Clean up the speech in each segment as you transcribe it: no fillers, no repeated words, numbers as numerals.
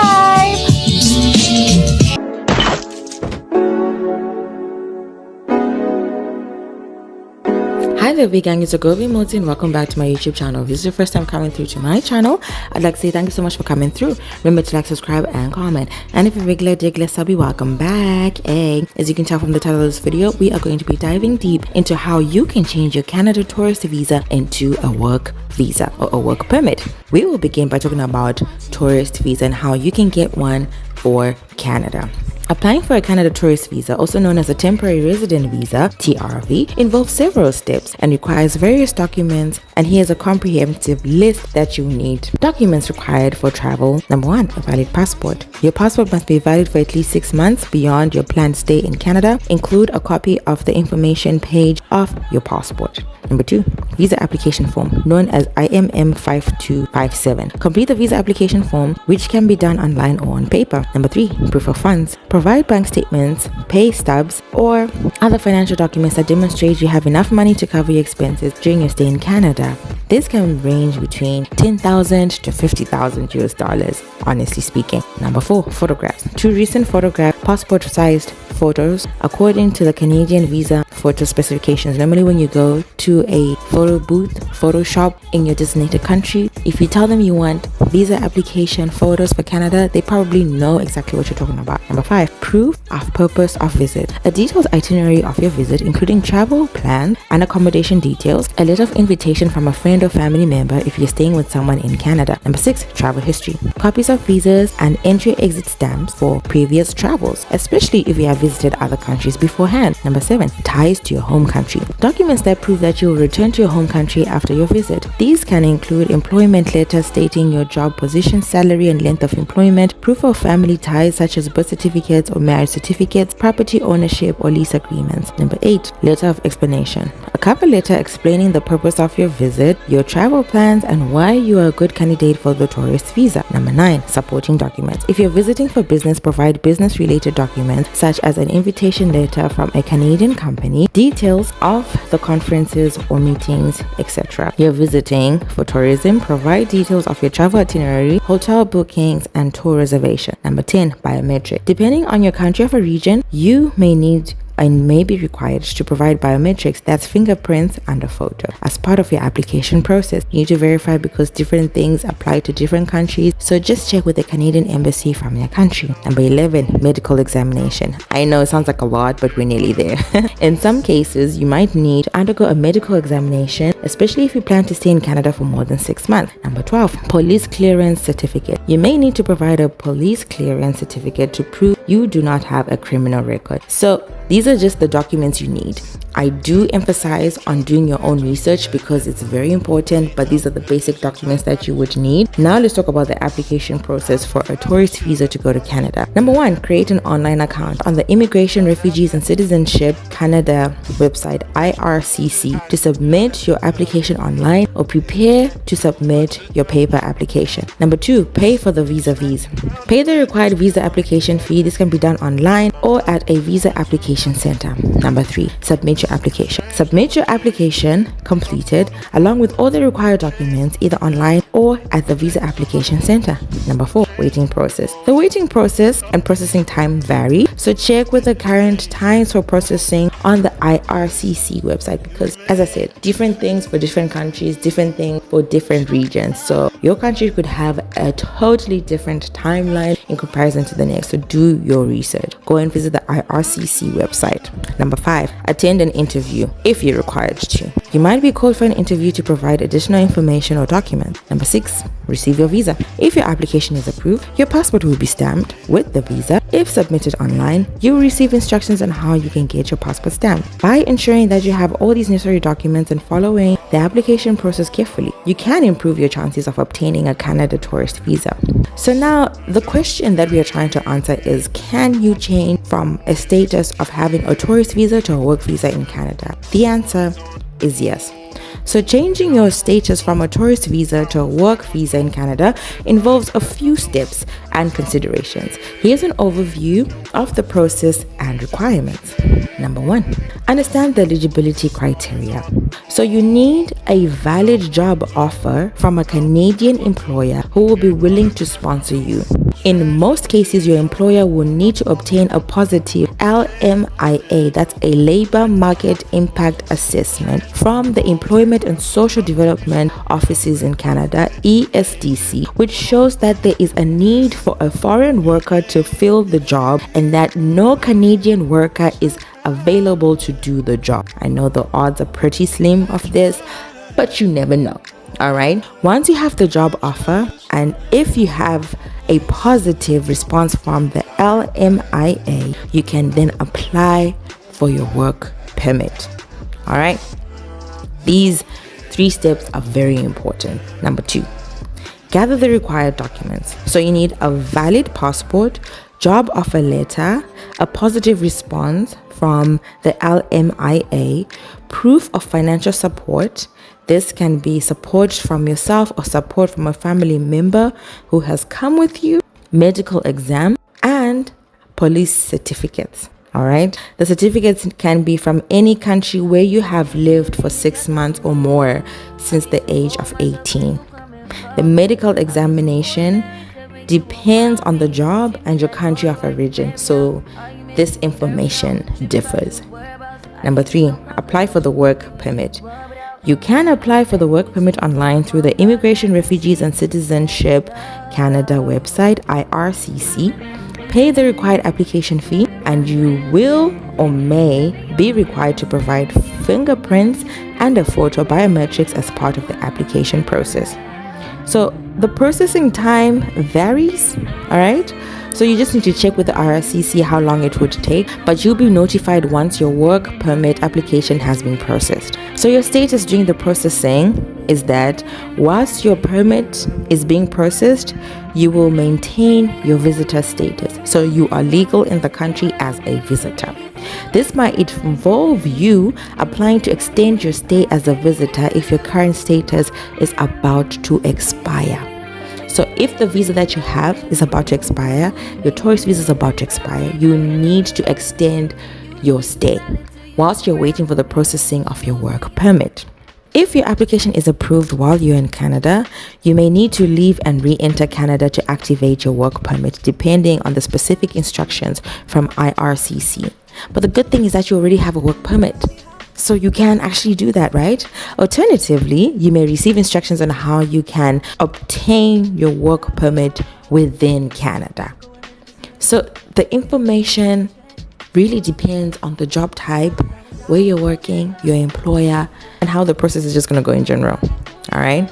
subscribe. Hi there, big gang, it's Agobi Modi and welcome back to my YouTube channel. If this is your first time coming through to my channel, I'd like to say thank you so much for coming through. Remember to like, subscribe and comment. And if you're regular digler subby, welcome back. Hey, as you can tell from the title of this video, we are going to be diving deep into how you can change your Canada tourist visa into a work visa or a work permit. We will begin by talking about tourist visa and how you can get one for Canada. Applying for a Canada tourist visa, also known as a temporary resident visa, TRV, involves several steps and requires various documents, and here's a comprehensive list that you need. Documents required for travel. Number 1, a valid passport. Your passport must be valid for at least 6 months beyond your planned stay in Canada. Include a copy of the information page of your passport. Number 2, visa application form, known as IMM 5257. Complete the visa application form, which can be done online or on paper. Number 3, proof of funds. Provide bank statements, pay stubs, or other financial documents that demonstrate you have enough money to cover your expenses during your stay in Canada. This can range between $10,000 to $50,000 US, honestly speaking. Number 4, photographs. 2 recent photograph passport-sized photos according to the Canadian visa photo specifications. Normally when you go to a photo booth, photo shop in your designated country, if you tell them you want visa application photos for Canada, they probably know exactly what you're talking about. Number 5, proof of purpose of visit. A detailed itinerary of your visit, including travel plan and accommodation details, a letter of invitation from a friend or family member if you're staying with someone in Canada. Number 6, travel history. Copies of visas and entry-exit stamps for previous travels, especially if you have visited other countries beforehand. Number 7, ties to your home country. Documents that prove that you will return to your home country after your visit. These can include employment letters stating your job position, salary and length of employment, proof of family ties such as birth certificates or marriage certificates, property ownership or lease agreements. Number 8, letter of explanation. A cover letter explaining the purpose of your visit, your travel plans, and why you are a good candidate for the tourist visa. Number 9, supporting documents. If you're visiting for business, provide business-related documents such as an invitation letter from a Canadian company, details of the conferences or meetings, etc. You're visiting for tourism, provide details of your travel itinerary, hotel bookings, and tour reservation. Number 10, biometric. Depending on your country of origin, you may need and may be required to provide biometrics, that's fingerprints and a photo, as part of your application process. You need to verify because different things apply to different countries, so just check with the Canadian embassy from your country. Number 11, medical examination. I know it sounds like a lot, but we're nearly there. In some cases, you might need to undergo a medical examination, especially if you plan to stay in Canada for more than 6 months. Number 12, police clearance certificate. You may need to provide a police clearance certificate to prove you do not have a criminal record. So these are just the documents you need. I do emphasize on doing your own research because it's very important, but these are the basic documents that you would need. Now let's talk about the application process for a tourist visa to go to Canada. Number 1, create an online account on the Immigration, Refugees and Citizenship Canada website, IRCC, to submit your application online or prepare to submit your paper application. Number 2, pay for the visa fees. Pay the required visa application fee. This can be done online or at a visa application center. Number 3, submit your application. Submit your application completed along with all the required documents either online or at the visa application center. Number 4, waiting process. The waiting process and processing time vary, so check with the current times for processing on the IRCC website because, as I said, different things for different countries, different things for different regions. So your country could have a totally different timeline in comparison to the next, so do your research. Go and visit the IRCC website. Number 5, attend an interview if you're required to. You might be called for an interview to provide additional information or documents. Number 6, receive your visa. If your application is approved, your passport will be stamped with the visa. If submitted online, you will receive instructions on how you can get your passport stamped. By ensuring that you have all these necessary documents and following the application process carefully, you can improve your chances of obtaining a Canada tourist visa. So now the question that we are trying to answer is, can you change from a status of having a tourist visa to a work visa in Canada? The answer is yes. So changing your status from a tourist visa to a work visa in Canada involves a few steps and considerations. Here's an overview of the process and requirements. Number 1, Understand the eligibility criteria. So you need a valid job offer from a Canadian employer who will be willing to sponsor you. In most cases, your employer will need to obtain a positive LMIA, that's a Labor Market Impact Assessment, from the Employment and Social Development Offices in Canada, ESDC, which shows that there is a need for a foreign worker to fill the job and that no Canadian worker is available to do the job. I know the odds are pretty slim of this, but you never know. All right. Once you have the job offer, and if you have a positive response from the LMIA, you can then apply for your work permit. All right. These 3 steps are very important. Number 2, gather the required documents. So you need a valid passport, job offer letter, a positive response from the LMIA, proof of financial support. This can be support from yourself or support from a family member who has come with you, medical exam, and police certificates. All right. The certificates can be from any country where you have lived for 6 months or more since the age of 18. The medical examination depends on the job and your country of origin, so this information differs. Number 3, apply for the work permit. You can apply for the work permit online through the Immigration, Refugees and Citizenship Canada website, IRCC. Pay the required application fee, and you will or may be required to provide fingerprints and a photo biometrics as part of the application process. So the processing time varies, all right? So you just need to check with the IRCC how long it would take, but you'll be notified once your work permit application has been processed. So your status during the processing is that whilst your permit is being processed, you will maintain your visitor status. So you are legal in the country as a visitor. This might involve you applying to extend your stay as a visitor if your current status is about to expire. So if the visa that you have is about to expire, your tourist visa is about to expire, you need to extend your stay whilst you're waiting for the processing of your work permit. If your application is approved while you're in Canada, you may need to leave and re-enter Canada to activate your work permit, depending on the specific instructions from IRCC. But the good thing is that you already have a work permit, so you can actually do that, right? Alternatively, you may receive instructions on how you can obtain your work permit within Canada. So the information really depends on the job type, where you're working, your employer, and how the process is just going to go in general. All right.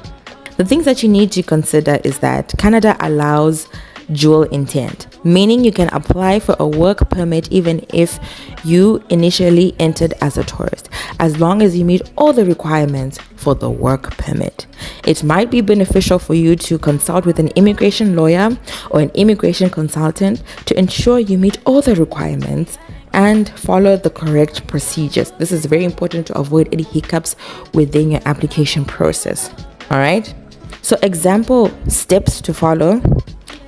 The things that you need to consider is that Canada allows dual intent, meaning you can apply for a work permit even if you initially entered as a tourist, as long as you meet all the requirements for the work permit. It might be beneficial for you to consult with an immigration lawyer or an immigration consultant to ensure you meet all the requirements and follow the correct procedures. This is very important to avoid any hiccups within your application process. All right. So example steps to follow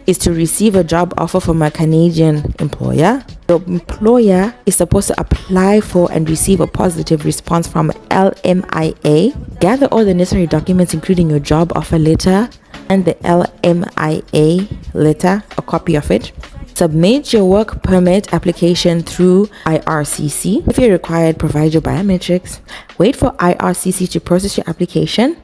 is to receive a job offer from a Canadian employer. The employer is supposed to apply for and receive a positive response from LMIA. Gather all the necessary documents, including your job offer letter and the LMIA letter, a copy of it. Submit your work permit application through IRCC. If you're required, provide your biometrics. Wait for IRCC to process your application.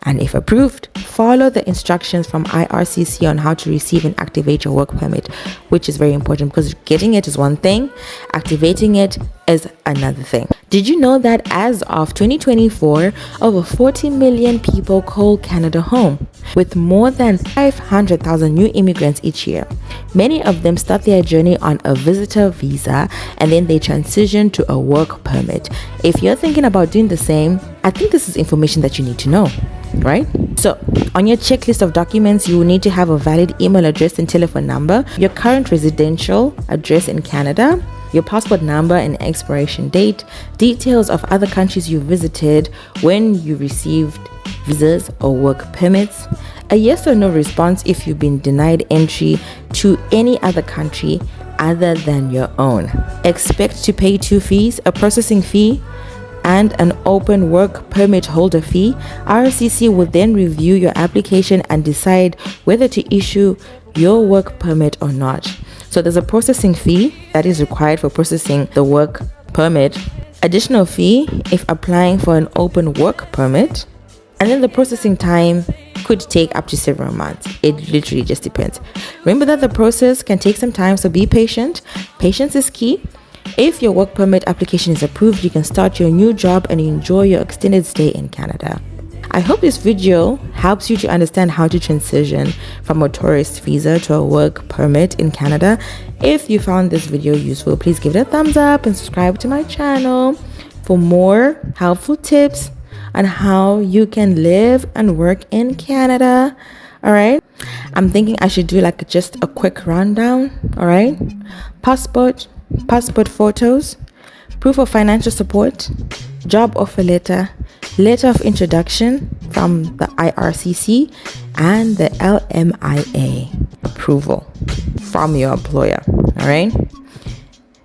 And if approved, follow the instructions from IRCC on how to receive and activate your work permit, which is very important because getting it is one thing, activating it is another thing. Did you know that as of 2024, over 40 million people call Canada home, with more than 500,000 new immigrants each year? Many of them start their journey on a visitor visa and then they transition to a work permit. If you're thinking about doing the same, I think this is information that you need to know, right? So on your checklist of documents, you will need to have a valid email address and telephone number, your current residential address in Canada, your passport number and expiration date, details of other countries you visited when you received visas or work permits, a yes or no response if you've been denied entry to any other country, other than your own. Expect to pay 2 fees, a processing fee and an open work permit holder fee. IRCC will then review your application and decide whether to issue your work permit or not. So there's a processing fee that is required for processing the work permit, additional fee if applying for an open work permit, and then the processing time could take up to several months. It literally just depends. Remember that the process can take some time, so be patient. Patience is key. If your work permit application is approved, you can start your new job and enjoy your extended stay in Canada. I hope this video helps you to understand how to transition from a tourist visa to a work permit in Canada. If you found this video useful, please give it a thumbs up and subscribe to my channel for more helpful tips on how you can live and work in Canada. All right, I'm thinking I should do like just a quick rundown. All right, passport photos, proof of financial support, job offer letter, letter of introduction from the IRCC, and the LMIA approval from your employer. All right,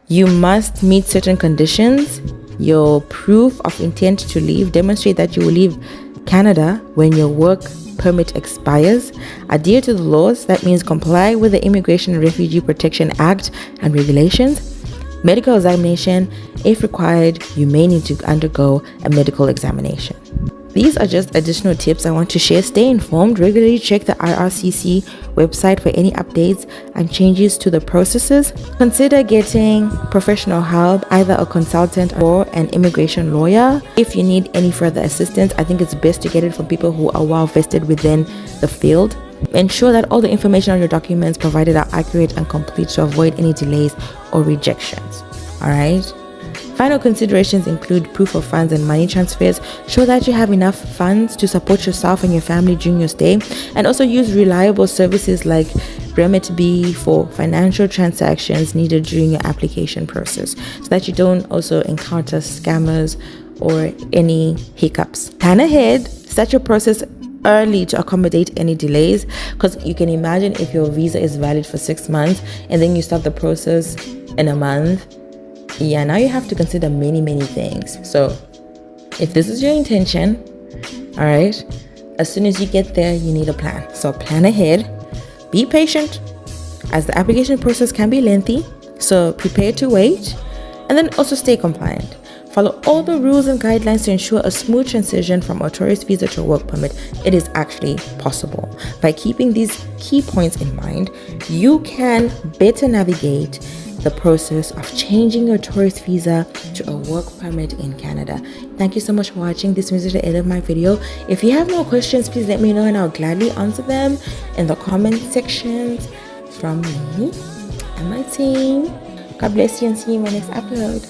you must meet certain conditions. Your proof of intent to leave demonstrate that you will leave Canada when your work permit expires. Adhere to the laws. That means comply with the Immigration and Refugee Protection Act and regulations. Medical examination. If required, you may need to undergo a medical examination. These are just additional tips I want to share. Stay informed. Regularly check the IRCC website for any updates and changes to the processes. Consider getting professional help, either a consultant or an immigration lawyer. If you need any further assistance, I think it's best to get it from people who are well vested within the field. Ensure that all the information on your documents provided are accurate and complete to avoid any delays or rejections. All right. Final considerations include proof of funds and money transfers. Show that you have enough funds to support yourself and your family during your stay, and also use reliable services like Remitby for financial transactions needed during your application process, so that you don't also encounter scammers or any hiccups. Plan ahead, start your process early to accommodate any delays, because you can imagine if your visa is valid for 6 months and then you start the process in a month. Yeah, now you have to consider many things. So if this is your intention, all right, as soon as you get there, you need a plan. So plan ahead, be patient, as the application process can be lengthy, so prepare to wait, and then also stay compliant. Follow all the rules and guidelines to ensure a smooth transition from a tourist visa to a work permit. It is actually possible. By keeping these key points in mind, you can better navigate the process of changing your tourist visa to a work permit in Canada. Thank you so much for watching. This brings me to the end of my video. If you have more questions, please let me know and I'll gladly answer them in the comment sections from me and my team. God bless you and see you in my next upload.